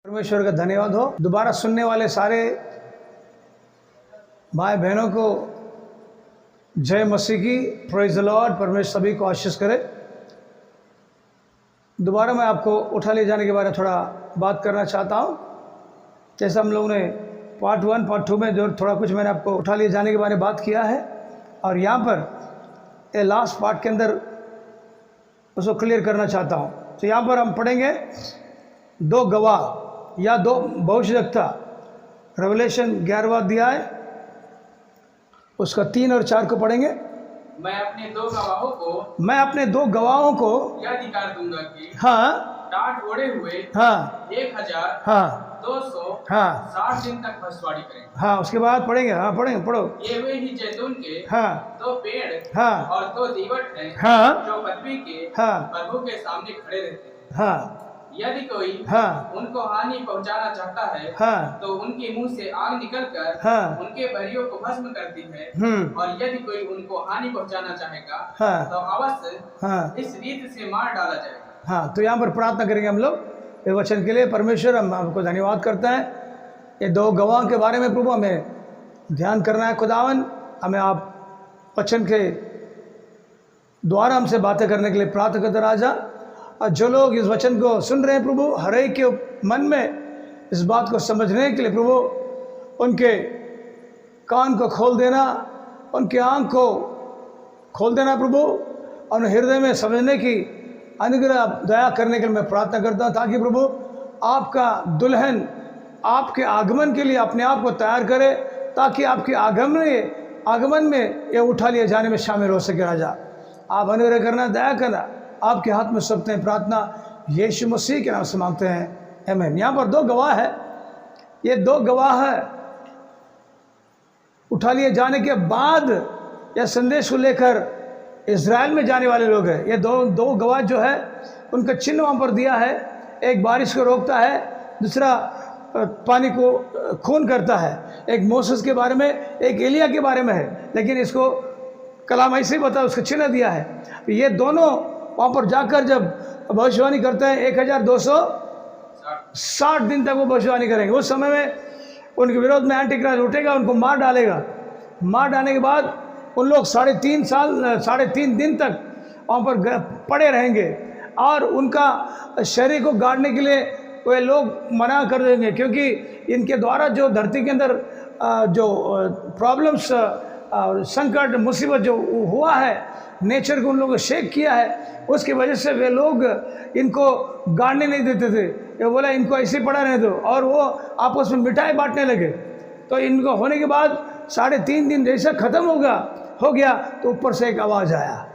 परमेश्वर का धन्यवाद हो। दोबारा सुनने वाले सारे भाई बहनों को जय मसीह की, प्रेज द लॉर्ड। परमेश्वर सभी को आशीष करे। दोबारा मैं आपको उठा ले जाने के बारे में थोड़ा बात करना चाहता हूँ। जैसे हम लोगों ने पार्ट 1 पार्ट 2 में जो थोड़ा कुछ मैंने आपको उठा ले जाने के बारे में बात किया है, और यहाँ पर ये लास्ट पार्ट के अंदर उसको क्लियर करना चाहता हूँ। तो यहाँ पर हम पढ़ेंगे 2 गवाह या 2 भविष्यवक्ता। रेवलेशन 11वां अध्याय उसका 3 और 4 को पढ़ेंगे। मैं अपने 2 गवाहों को यह अधिकार दूंगा कि टाट ओढ़े हुए 1260 दिन तक भविष्यवाणी करें। उसके बाद पढ़ेंगे। पढ़ेंगे, पढ़ो। ये वे ही जैतून के 2 पेड़ और 2 दीवट हैं जो पृथ्वी के प्रभु के सामने खड़े रहते हैं। यदि कोई उनको हानि पहुंचाना चाहता है तो उनके मुंह से आग निकलकर उनके बैरियों को भस्म करती है, और यदि कोई उनको हानि पहुंचाना चाहेगा तो अवश्य इस रीत से मार डाला जाएगा। तो यहाँ पर प्रार्थना करेंगे हम लोग ये वचन के लिए। परमेश्वर हम आपको धन्यवाद करते हैं। ये 2 गवाह के बारे में प्रभु हमें ध्यान करना है। खुदावन हमें आप वचन के द्वारा हमसे बातें करने के लिए प्रार्थना करते राजा। और जो लोग इस वचन को सुन रहे हैं प्रभु, हर एक के मन में इस बात को समझने के लिए प्रभु उनके कान को खोल देना, उनके आँख को खोल देना प्रभु, और हृदय में समझने की अनुग्रह दया करने के लिए मैं प्रार्थना करता हूँ, ताकि प्रभु आपका दुल्हन आपके आगमन के लिए अपने आप को तैयार करे, ताकि आपके आगमन में ये उठा लिए जाने में शामिल हो सके। राजा आप अनुग्रह करना, दया करना, आपके हाथ में सौंपते हैं। प्रार्थना यीशु मसीह के नाम से मांगते हैं, आमीन। यहाँ पर 2 गवाह है। ये 2 गवाह है उठा लिए जाने के बाद यह संदेश को लेकर इज़राइल में जाने वाले लोग हैं। ये दो गवाह जो है उनका चिन्ह वहाँ पर दिया है। एक बारिश को रोकता है, दूसरा पानी को खून करता है। एक मोसेस के बारे में, एक एलिया के बारे में है, लेकिन इसको कलाम ऐसे ही बता, उसका चिन्ह दिया है। ये दोनों वहाँ पर जाकर जब भविष्यवाणी करते हैं 1260 दिन तक वो भविष्यवाणी करेंगे। उस समय में उनके विरोध में एंटीक्राइस्ट उठेगा, उनको मार डालेगा। मार डालने के बाद उन लोग 3.5 दिन तक वहाँ पर पड़े रहेंगे, और उनका शरीर को गाड़ने के लिए वे लोग मना कर देंगे, क्योंकि इनके द्वारा जो धरती के अंदर जो प्रॉब्लम्स और संकट मुसीबत जो हुआ है, नेचर को उन लोगों को शेक किया है, उसकी वजह से वे लोग इनको गाड़ने नहीं देते थे। ये बोला इनको ऐसे पड़ा रहने दो, और वो आपस में मिठाई बांटने लगे। तो इनको होने के बाद 3.5 दिन जैसा ख़त्म हो गया तो ऊपर से एक आवाज़ आया।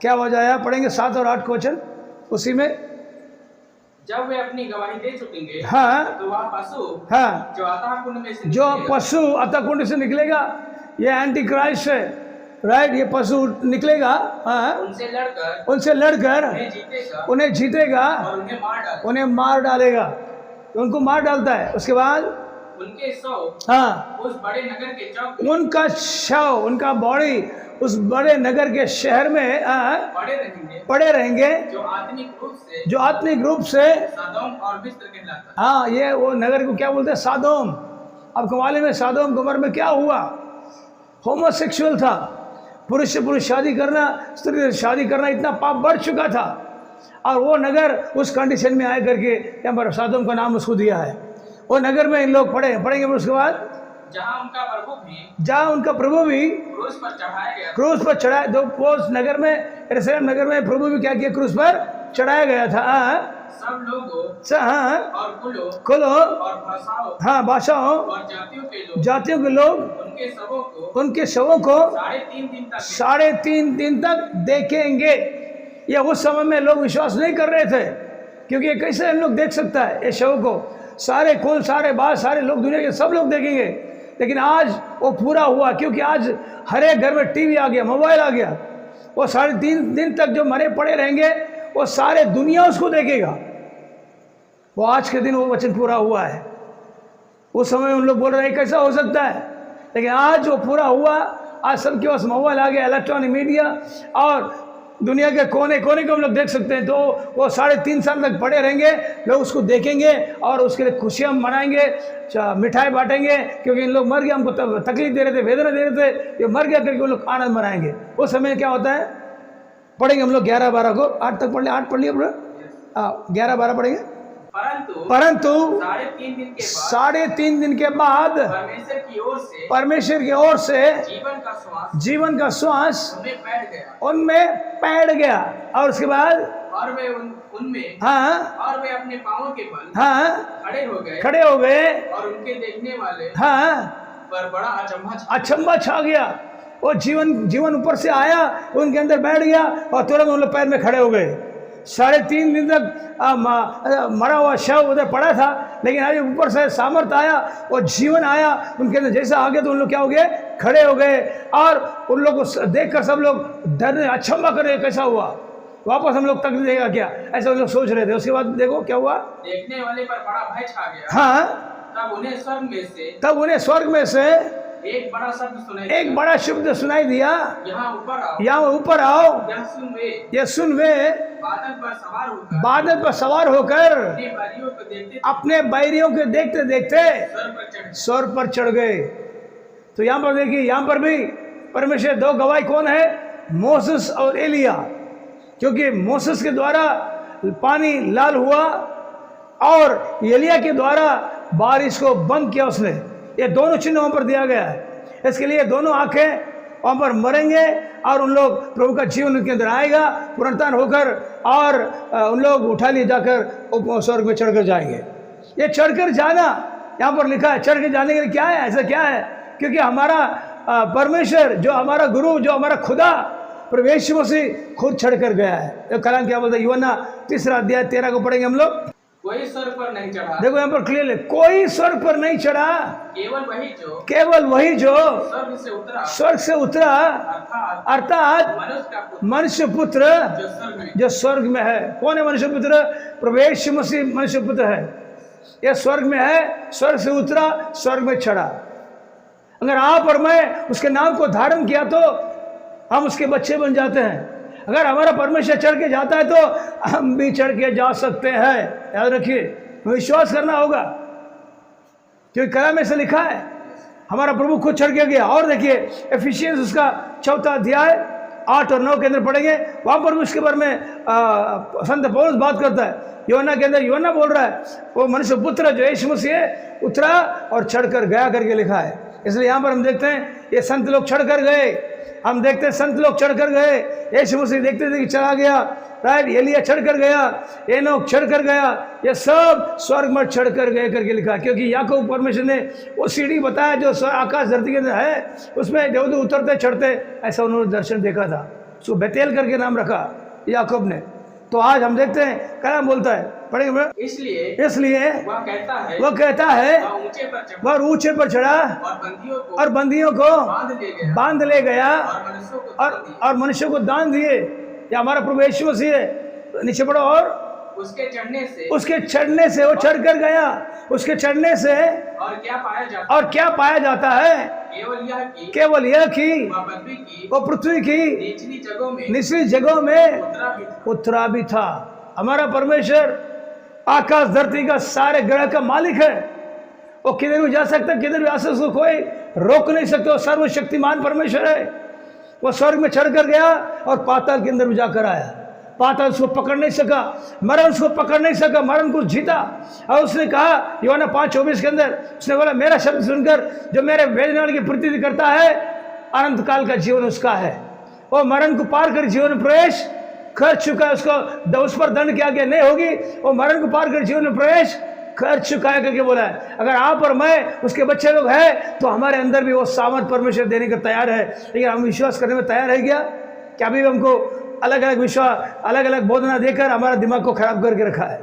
क्या आवाज़ आया? पढ़ेंगे 7 और 8 क्वेश्चन उसी में। जब वे अपनी गवाही दे चुकेंगे तो वह पशु जो पशु अतः कुंड से निकलेगा, ये एंटी क्राइस्ट है, राइट। ये पशु निकलेगा, उनसे लड़कर उन्हें जीतेगा और उन्हें मार डालेगा। तो उनको मार डालता है। उसके बाद उनके शव उस बड़े नगर के चौक, उनका शव, उनका बॉडी उस बड़े नगर के शहर में पड़े रहेंगे, जो आत्मिक रूप से सदोम और मिस्र कहलाता है। ये वो नगर को क्या बोलते हैं? सादोम। अब कमाले में सादोम गोमर में क्या हुआ? होमोसेक्सुअल था। पुरुष से पुरुष शादी करना, स्त्री से शादी करना, इतना पाप बढ़ चुका था, और वो नगर उस कंडीशन में आए करके यहाँ पर सादोम का नाम उसको दिया है। वो नगर में इन लोग पढ़ेंगे। उसके बाद जहाँ उनका प्रभु भी क्रूस पर चढ़ाया। उस नगर में, यरूशलेम नगर में प्रभु भी क्या किया? क्रूस पर चढ़ाया गया था। सब लोगों और कुलों और भाषाओं और जातियों के लोग उनके शवों को 3.5 दिन तक देखेंगे। ये उस समय में लोग विश्वास नहीं कर रहे थे, क्योंकि ये कैसे हम लोग देख सकता है ये शव को? सारे कुल, सारे बात, सारे लोग, दुनिया के सब लोग देखेंगे। लेकिन आज वो पूरा हुआ, क्योंकि आज हर एक घर में टीवी आ गया, मोबाइल आ गया। वो 3.5 दिन तक जो मरे पड़े रहेंगे, वो सारे दुनिया उसको देखेगा। वो आज के दिन वो वचन पूरा हुआ है। उस समय उन लोग बोल रहे हैं कैसा हो सकता है, लेकिन आज वो पूरा हुआ। आज सबके पास मोबाइल आ गया, इलेक्ट्रॉनिक मीडिया, और दुनिया के कोने कोने को हम लोग देख सकते हैं। तो वो 3.5 साल तक पड़े रहेंगे, लोग उसको देखेंगे और उसके लिए खुशियाँ मनाएंगे, मिठाई बांटेंगे, क्योंकि इन लोग मर गए, हमको तकलीफ दे रहे थे, वेदना दे रहे थे, ये मर गया करके वो लोग आनंद मनाएंगे। उस समय क्या होता है, पढ़ेंगे हम लोग 11-12 को, 8 तक पढ़ लिया, 8 पढ़ लिया पूरा, 11-12 पढ़ेंगे। परंतु 3.5 दिन के बाद परमेश्वर की ओर से जीवन का श्वास उनमें बैठ गया, और उसके बाद और वे उनमें और वे अपने पांवों के बल खड़े हो गए और उनके देखने वाले पर बड़ा अचंभा छा गया। वो जीवन ऊपर से आया, उनके अंदर बैठ गया और तुरंत उन लोग पैर में खड़े हो गए। 3.5 दिन तक मरा हुआ शव उधर पड़ा था, लेकिन अभी ऊपर से सामर्थ आया और जीवन आया उनके अंदर। जैसा आ गया तो उन लोग क्या हो गए, खड़े हो गए, और उन लोग को देखकर सब लोग डरने, अचंभा कर रहे, कैसा हुआ, वापस हम लोग तक देगा क्या, ऐसा उन लोग सोच रहे थे। उसके बाद देखो क्या हुआ, देखने वाले पर बड़ा भय छा गया। हाँ, तब उन्हें स्वर्ग में से एक बड़ा शब्द सुनाई दिया, यहाँ ऊपर आओ, यह सुन वे बादल पर सवार होकर अपने बैरियों के देखते देखते स्वर्ग पर चढ़ गए। तो यहाँ पर देखिए, यहाँ पर भी परमेश्वर 2 गवाही कौन है, मोसेस और एलिया, क्योंकि मोसेस के द्वारा पानी लाल हुआ और एलिया के द्वारा बारिश को बंद किया उसने। ये दोनों चिन्ह वहाँ पर दिया गया है। इसके लिए दोनों आंखें वहाँ पर मरेंगे और उन लोग, प्रभु का जीवन उनके अंदर आएगा पुनरुत्थान होकर, और उन लोग उठा लिए जाकर स्वर्ग में चढ़कर जाएंगे। ये चढ़कर जाना यहाँ पर लिखा है, चढ़ के जाने के लिए क्या है, ऐसा क्या है, क्योंकि हमारा परमेश्वर, जो हमारा गुरु, जो हमारा खुदा प्रभु यीशु मसीह खुद चढ़ कर गया है। कलाम क्या बोलता है, यूहन्ना 3 अध्याय 13 को पढ़ेंगे हम लोग। कोई स्वर्ग पर नहीं चढ़ा, देखो यहाँ पर क्लियर है, कोई स्वर्ग पर नहीं चढ़ा, केवल वही जो स्वर्ग से उतरा, अर्थात मनुष्य पुत्र जो स्वर्ग में है। कौन है मनुष्य पुत्र? प्रभु यीशु मसीह मनुष्य पुत्र है। यह स्वर्ग में है, स्वर्ग से उतरा, स्वर्ग में चढ़ा। अगर आप और मैं उसके नाम को धारण किया तो हम उसके बच्चे बन जाते हैं। अगर हमारा परमेश्वर चढ़ के जाता है तो हम भी चढ़ के जा सकते हैं। याद रखिए, विश्वास करना होगा, क्योंकि कलाम में से लिखा है हमारा प्रभु खुद चढ़ के गया। और देखिए एफिशिएंस उसका 4 अध्याय 8 और 9 के अंदर पढ़ेंगे, वहाँ पर भी उसके बारे में संत पौलुस बात करता है। यूहन्ना के अंदर यूहन्ना बोल रहा है, वो मनुष्य पुत्र जो यीशु मसीह उतरा और चढ़कर गया करके लिखा है। इसलिए यहाँ पर हम देखते हैं ये संत लोग चढ़ कर गए, हम देखते हैं संत लोग चढ़ कर गए, यीशु मसीह देखते थे कि चला गया, राइट, एलिया चढ़ कर गया, एनोक चढ़ कर गया, ये सब स्वर्ग में चढ़ कर गए करके लिखा। क्योंकि याकूब परमेश्वर ने वो सीढ़ी बताया जो आकाश धरती के अंदर है, उसमें देवदूत उतरते चढ़ते, ऐसा उन्होंने दर्शन देखा था। उसको बेतेल करके नाम रखा याकूब ने। तो आज हम देखते हैं क्या बोलता है, पढ़ेंगे। इसलिए वह कहता है वह ऊंचे पर चढ़ा और बंदियों को बांध ले गया और मनुष्यों को दान दिए। या हमारा प्रभु यीशु मसीह है। नीचे पढ़ो, और उसके चढ़ने से वो चढ़ कर गया, उसके चढ़ने से और क्या पाया जाता है? केवल यह कि वो पृथ्वी की निचली जगहों में उतरा भी था। हमारा परमेश्वर आकाश धरती का सारे ग्रह का मालिक है। वो किधर भी जा सकता है, किधर भी आ सकता, उसको कोई रोक नहीं सकता। वो सर्वशक्तिमान परमेश्वर है। वो स्वर्ग में चढ़ कर गया और पाताल के अंदर भी जाकर आया। पाताल उसको पकड़ नहीं सका, मरण उसको पकड़ नहीं सका, मरण को जीता। और उसने कहा यूहन्ना 5:24 के अंदर, उसने बोला मेरा शब्द सुनकर जो मेरे भेजने की प्रतीति करता है, अनंत काल का जीवन उसका है। वो मरण को पार कर जीवन में प्रवेश कर चुका है। उसको उस पर दंड के आगे नहीं होगी। वो मरण को पार कर जीवन में प्रवेश कर चुका है करके बोला है। अगर आप और मैं उसके बच्चे लोग हैं तो हमारे अंदर भी वो सामर्थ परमेश्वर देने का तैयार है। लेकिन हम विश्वास करने में तैयार है क्या अभी हमको अलग अलग विश्वास, अलग अलग बोधना देकर हमारा दिमाग को खराब करके रखा है।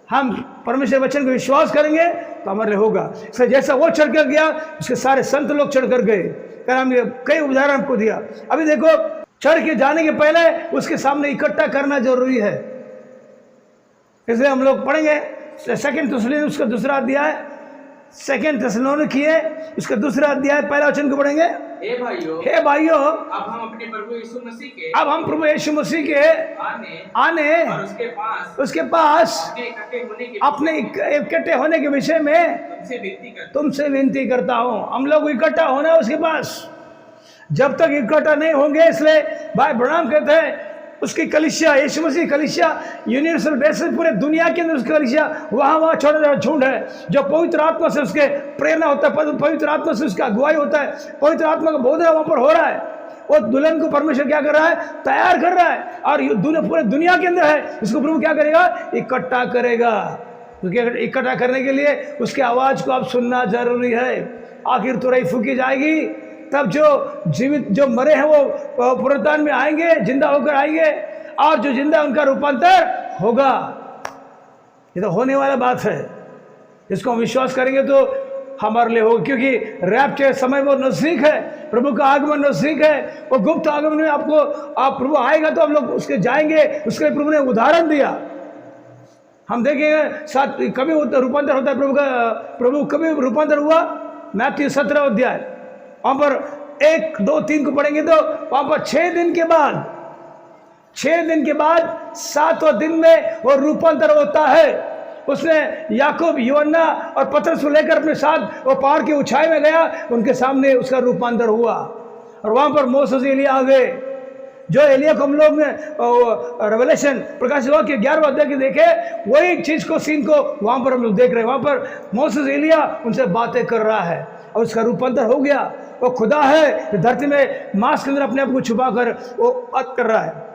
हम परमेश्वर वचन को विश्वास करेंगे तो हमारे लिए होगा। इसलिए जैसा वो चढ़ कर गया, उसके सारे संत लोग चढ़ कर गए। कर हमने कई उदाहरण हमको दिया। अभी देखो, चढ़ के जाने के पहले उसके सामने इकट्ठा करना जरूरी है। इसलिए हम लोग पढ़ेंगे 2 थिस्सलुनीकियों उसका 2 अध्याय, 2 थिस्सलुनीकियों उसका 2 अध्याय 1 वचन को पढ़ेंगे। हे भाइयों, अब हम अपने प्रभु यीशु मसीह के आने और उसके पास अपने इकट्ठे होने के विषय में तुमसे विनती करता हूँ। हम लोग इकट्ठा होना है उसके पास। जब तक इकट्ठा नहीं होंगे, इसलिए भाई ब्रैनम कहते हैं उसकी कलीसिया, यीशु मसीह कलीसिया यूनिवर्सल बेसिस पूरे दुनिया के अंदर उसकी कलीसिया वहाँ छोटा छोटा झुंड है जो पवित्र आत्मा से उसके प्रेरणा होता है, पवित्र आत्मा से उसका अगुवाई होता है, पवित्र आत्मा का बोधना वहाँ पर हो रहा है। वो दुल्हन को परमेश्वर क्या कर रहा है? तैयार कर रहा है, और पूरे दुनिया के अंदर है। इसको प्रभु क्या करेगा? इकट्ठा करेगा। क्योंकि इकट्ठा करने के लिए उसकी आवाज़ को आप सुनना जरूरी है। आखिर तुरई फूकी जाएगी, तब जो जीवित जो मरे हैं वो पुनरुत्थान में आएंगे, जिंदा होकर आएंगे, और जो जिंदा उनका रूपांतर होगा। ये तो होने वाला बात है, इसको हम विश्वास करेंगे तो हमारे लिए होगा। क्योंकि रैप्चर समय वो नजदीक है, प्रभु का आगमन नजदीक है। वो गुप्त आगमन में आप प्रभु आएगा तो हम लोग उसके जाएंगे। उसके लिए प्रभु ने उदाहरण दिया। हम देखेंगे साथ कभी रूपांतर होता है प्रभु कभी रूपांतर हुआ? मैथ्यू 17 अध्याय, वहाँ पर 1, 2, 3 को पढ़ेंगे तो वहाँ पर 6 दिन के बाद 7वें दिन में वो रूपांतर होता है। उसने याकूब, यूहन्ना और पतरस को लेकर अपने साथ वो पहाड़ की ऊंचाई में गया, उनके सामने उसका रूपांतर हुआ। और वहाँ पर मोसेस एलिया आ गए। जो एलिया को हम लोग ने रेवलेशन प्रकाशित वाक्य 11वें अध्याय के देखे, वही चीज़ को, सीन को वहाँ पर हम लोग देख रहे हैं। वहाँ पर मोसेस एलिया उनसे बातें कर रहा है और उसका रूपांतर हो गया। वो खुदा है, धरती में मांस के अंदर अपने आप को छुपा कर वो बात कर रहा है।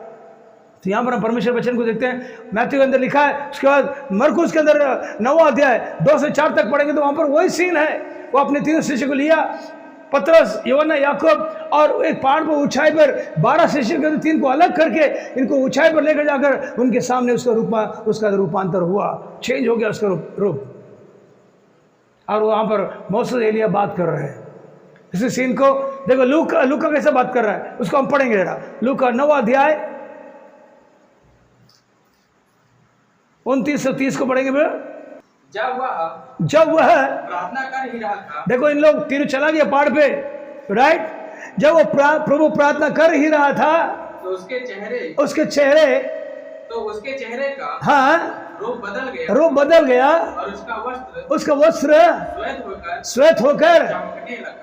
तो यहाँ पर हम परमेश्वर वचन को देखते हैं, मैथ्यू के अंदर लिखा है। उसके बाद मरकुस के अंदर 9वां अध्याय 2 से 4 तक पढ़ेंगे तो वहाँ पर वही सीन है। वो अपने 3 शिष्य को लिया, पतरस, यूहन्ना, याकूब, और एक पहाड़ पर ऊंचाई पर 12 शिष्य के 3 को अलग करके इनको ऊंचाई पर लेकर जाकर उनके सामने उसका रूपांतर हुआ, चेंज हो गया उसका रूप। और वहाँ पर मोसेस एलिया बात कर रहे हैं। इसी सीन को देखो, लूका कैसे बात कर रहा है, उसको हम पढ़ेंगे जरा। लूका 9वां अध्याय 29 से 30 को पढ़ेंगे भैया। जब वह प्रार्थना कर ही रहा था, देखो इन लोग तीर चला गया पहाड़ पे, राइट। जब वो प्रभु प्रार्थना कर ही रहा था तो उसके चेहरे का हाँ रूप बदल गया और उसका वस्त्र श्वेत होकर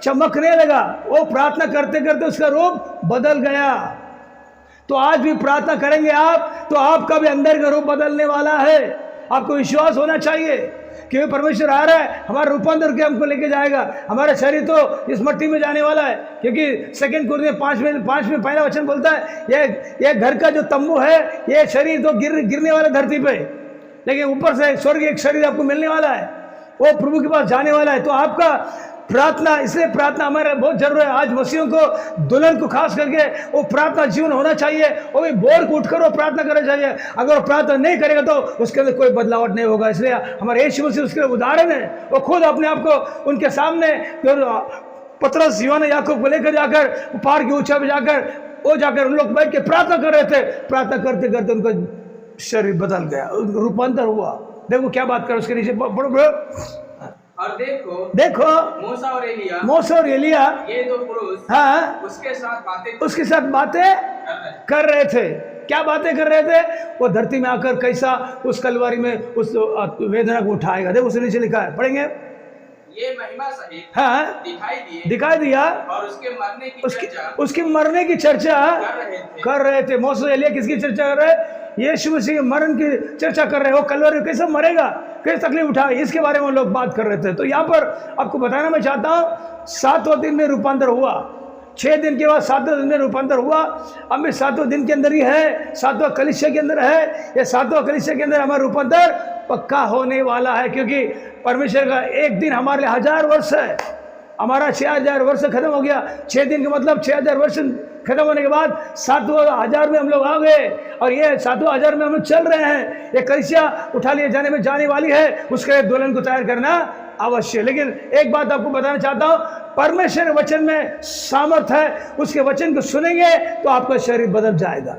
चमकने लगा। वो प्रार्थना करते करते उसका रूप बदल गया। तो आज भी प्रार्थना करेंगे आप, तो आपका भी अंदर का रूप बदलने वाला है। आपको विश्वास होना चाहिए कि परमेश्वर आ रहा है, हमारा रूपांतर के हमको लेके जाएगा। हमारा शरीर तो इस मिट्टी में जाने वाला है, क्योंकि 2 कुरिन्थियों 5 में पहला वचन बोलता है, ये घर का जो तंबू है, ये शरीर तो गिरने वाला धरती पे, लेकिन ऊपर से स्वर्ग एक शरीर आपको मिलने वाला है, वो प्रभु के पास जाने वाला है। तो आपका प्रार्थना, इसलिए प्रार्थना हमारा बहुत जरूरी है। आज मसीहों को, दुल्हन को खास करके वो प्रार्थना जीवन होना चाहिए। वो भी बोर को उठकर वो प्रार्थना करना चाहिए। अगर वो प्रार्थना नहीं करेगा तो उसके अंदर कोई बदलावट नहीं होगा। इसलिए हमारे यीशु मसीह उसके उदाहरण है। वो खुद अपने आप को उनके सामने पतरस, यूहन्ना, याकूब को लेकर जाकर पहाड़ की ऊंचाई पे जाकर उन लोग बैठ के प्रार्थना कर रहे थे। प्रार्थना करते करते उनका शरीर बदल गया, रूपांतर हुआ। देखो क्या बात कर, उसके नीचे पढ़ो। और देखो मूसा और एलिया ये 2 पुरुष हाँ उसके साथ बातें कर रहे थे। क्या बातें कर रहे थे? वो धरती में आकर कैसा उस कलवारी में उस वेदना को उठाएगा। देखो उसके नीचे लिखा है, पढ़ेंगे। ये महिमा सहित हाँ दिखाई दिया और उसके मरने की चर्चा कर रहे थे। मूसा एलिया किसकी चर्चा कर रहे हैं? यीशु मसीह मरण की चर्चा कर रहे हैं। वो कलवरी कैसे मरेगा, कैसे तकलीफ उठाए, इसके बारे में लोग बात कर रहे थे। तो यहाँ पर आपको बताना मैं चाहता हूँ, 7वें दिन में रूपांतर हुआ। 6 दिन के बाद 7वें दिन में रूपांतर हुआ। अब भी 7वें दिन के अंदर ही है, 7वां कलीसिया के अंदर है। ये 7वां कलीसिया के अंदर हमारा रूपांतर पक्का होने वाला है, क्योंकि परमेश्वर का एक दिन हमारे लिए 1000 वर्ष है। हमारा 6000 वर्ष खत्म हो गया। 6 दिन का मतलब 6000 वर्ष खत्म होने के बाद 7वें 1000 में हम लोग आ गए, और ये 7वें 1000 में हम लोग चल रहे हैं। ये कलीसिया उठा लिए जाने वाली है। उसके लिए दुल्हन को तैयार करना अवश्य। लेकिन एक बात आपको बताना चाहता हूँ, परमेश्वर के वचन में सामर्थ्य है। उसके वचन को सुनेंगे तो आपका शरीर बदल जाएगा।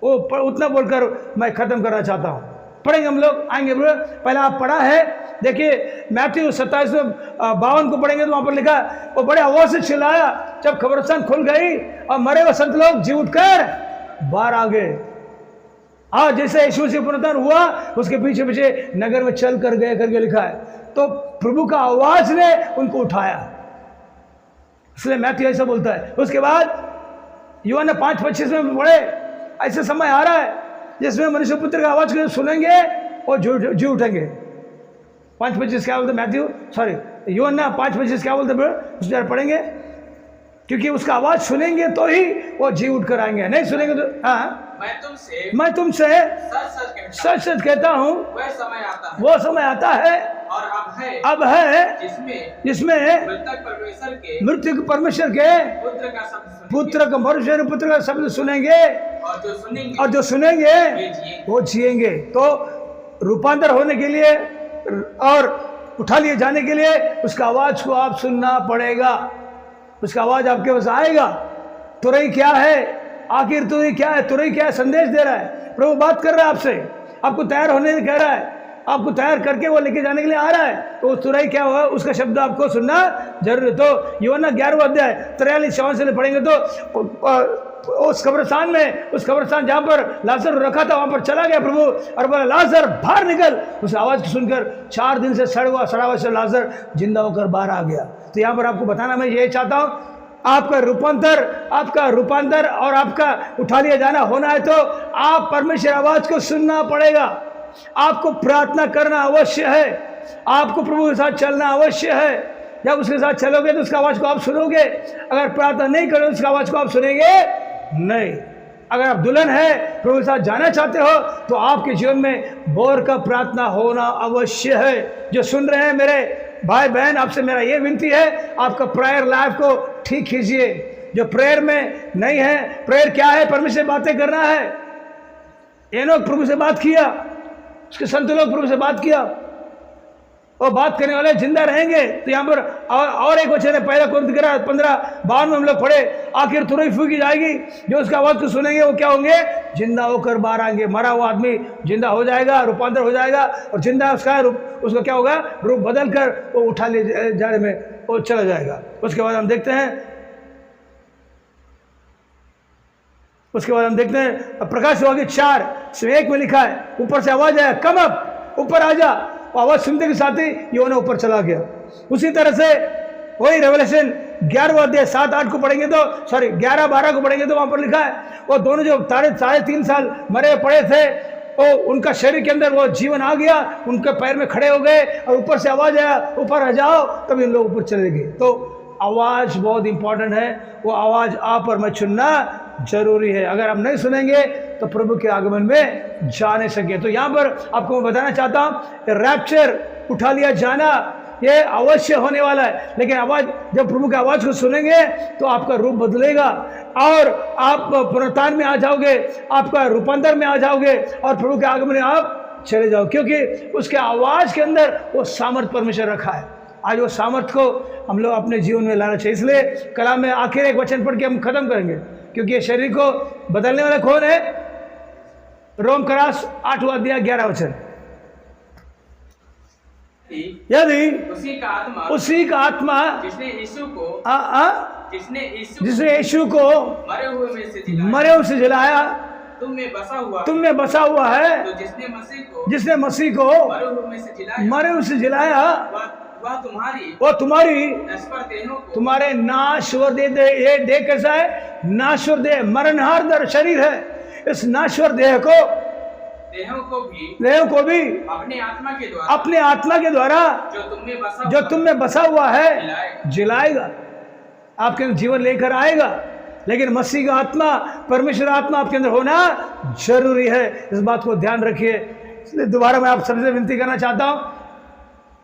वो उतना बोलकर मैं खत्म करना चाहता हूँ। पढ़ेंगे हम लोग, आएंगे। पहले आप पढ़ा है देखिए मैथ्यू 27:52 को पढ़ेंगे तो वहाँ पर लिखा है, वो बड़े आवाज से चिल्लाया जब कब्रिस्तान खुल गई और मरे हुए संत लोग जी उठकर बाहर आ गए। आज जैसे यीशु से पुनरुत्थान हुआ उसके पीछे पीछे नगर में चल कर गए करके लिखा है। तो प्रभु का आवाज ने उनको उठाया, इसलिए मैथ्यू ऐसा बोलता है। उसके बाद यूहन्ना 5:25 में पढ़े, ऐसे समय आ रहा है जिसमें मनुष्य पुत्र का आवाज को सुनेंगे और जी उठेंगे। 5:25 क्या बोलते मैथ्यू यूहन्ना 5:25 क्या बोलते पढ़ेंगे, क्योंकि उसका आवाज सुनेंगे तो ही वो जी उठ कर आएंगे, नहीं सुनेंगे तो हाँ। मैं तुमसे सच सच कहता हूँ वो समय आता है और अब है जिसमें मृत्यु परमेश्वर के पुत्र का शब्द सुनेंगे और जो सुनेंगे वो जिएंगे। तो रूपांतर होने के लिए और उठा लिए जाने के लिए उसका आवाज को आप सुनना पड़ेगा। उसका आवाज आपके पास आएगा। तुरई क्या है, आखिर तुरई क्या है, तुरई क्या है, संदेश दे रहा है। प्रभु बात कर रहा है आपसे, आपको तैयार होने कह रहा है, आपको तैयार करके वो लेके जाने के लिए आ रहा है। तो तुरई क्या हुआ, उसका शब्द आपको सुनना जरूरी है। तो यूहन्ना 11वां अध्याय 43 से पढ़ेंगे तो उस कब्रिस्तान जहाँ पर लाजर रखा था वहाँ पर चला गया प्रभु और बोला लाजर बाहर निकल। उस आवाज़ को सुनकर 4 दिन से सड़ा हुआ लाजर जिंदा होकर बाहर आ गया। तो यहाँ पर आपको बताना मैं ये चाहता हूँ, आपका रूपांतर और आपका उठा लिया जाना होना है तो आप परमेश्वर आवाज़ को सुनना पड़ेगा। आपको प्रार्थना करना अवश्य है, आपको प्रभु के साथ चलना अवश्य है। जब उसके साथ चलोगे तो उसका आवाज़ को आप सुनोगे, अगर प्रार्थना नहीं करोगे तो उसका आवाज़ को आप सुनेंगे नहीं। अगर आप दुल्हन है प्रभु के साथ जाना चाहते हो तो आपके जीवन में बोर का प्रार्थना होना अवश्य है। जो सुन रहे हैं मेरे भाई बहन, आपसे मेरा ये विनती है, आपका प्रेयर लाइफ को ठीक कीजिए। जो प्रेयर में नहीं है, प्रेयर क्या है, परमेश्वर से बातें करना है। एनोक प्रभु से बात किया, उसके संत लोग प्रभु से बात किया, वो बात करने वाले जिंदा रहेंगे। तो यहाँ पर और एक वचन है, 1 कोरिन्थियों 15:52 में हम लोग पढ़े, आखिर तुरई फूंकी जाएगी, जो उसका आवाज़ को सुनेंगे वो क्या होंगे, जिंदा होकर बाहर आएंगे। मरा हुआ आदमी जिंदा हो जाएगा, रूपांतर हो जाएगा और जिंदा उसका क्या होगा, रूप बदल कर वो उठा ले जाने में वो चला जाएगा। उसके बाद हम देखते हैं प्रकाशवाक्य 4:1 में लिखा है, ऊपर से आवाज आया, कम अप, ऊपर आ जा। आवाज सुनते के साथ ही यूहन्ना ऊपर चला गया। उसी तरह से वही रेवलेशन 11वां अध्याय 7-8 को पढ़ेंगे तो 11-12 को पढ़ेंगे तो वहां पर लिखा है, वो दोनों जो 3.5 साल मरे पड़े थे, वो उनका शरीर के अंदर वो जीवन आ गया, उनके पैर में खड़े हो गए और ऊपर से आवाज आया, ऊपर आ जाओ, तभी उन लोग ऊपर चले गए। तो आवाज बहुत इंपॉर्टेंट है, वो आवाज आप और मैं सुनना जरूरी है। अगर हम नहीं सुनेंगे तो प्रभु के आगमन में जा नहीं सके। तो यहाँ पर आपको मैं बताना चाहता हूँ, रैप्चर, उठा लिया जाना, ये अवश्य होने वाला है। लेकिन आवाज, जब प्रभु की आवाज को सुनेंगे तो आपका रूप बदलेगा और आप पुनरुत्थान में आ जाओगे, आपका रूपांतर में आ जाओगे और प्रभु के आगमन में आप चले जाओ, क्योंकि उसके आवाज के अंदर वो सामर्थ परमेश्वर रखा है। आज वो सामर्थ को हम लोग अपने जीवन में लाना चाहिए। इसलिए कलाम में आखिर एक वचन पढ़ के हम खत्म करेंगे, क्योंकि ये शरीर को बदलने वाला कौन है, रोम करास 8वां अध्याय 11 वचन। यदि उसी का आत्मा जिसने यीशु को मरे हुए से जलाया तुम में बसा हुआ है, तो जिसने मसीह को मरे हुए से जलाया वो तुम्हारे नाश्वर देह कैसा है, नाश्वर देह, मरणहार शरीर है। इस नाश्वर देह को भी अपने आत्मा के द्वारा जो तुम में बसा हुआ है जिलाएगा, आपके जीवन लेकर आएगा। लेकिन मसीह का आत्मा, परमेश्वर आत्मा आपके अंदर होना जरूरी है। इस बात को ध्यान रखिए। इसलिए दोबारा मैं आप सबसे विनती करना चाहता हूँ,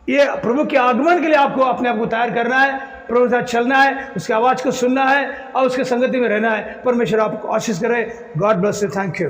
ये प्रभु के आगमन के लिए आपको अपने आप को तैयार करना है, प्रभु के साथ चलना है, उसकी आवाज़ को सुनना है और उसके संगति में रहना है। परमेश्वर आपको आशीष करे। God bless you. Thank you.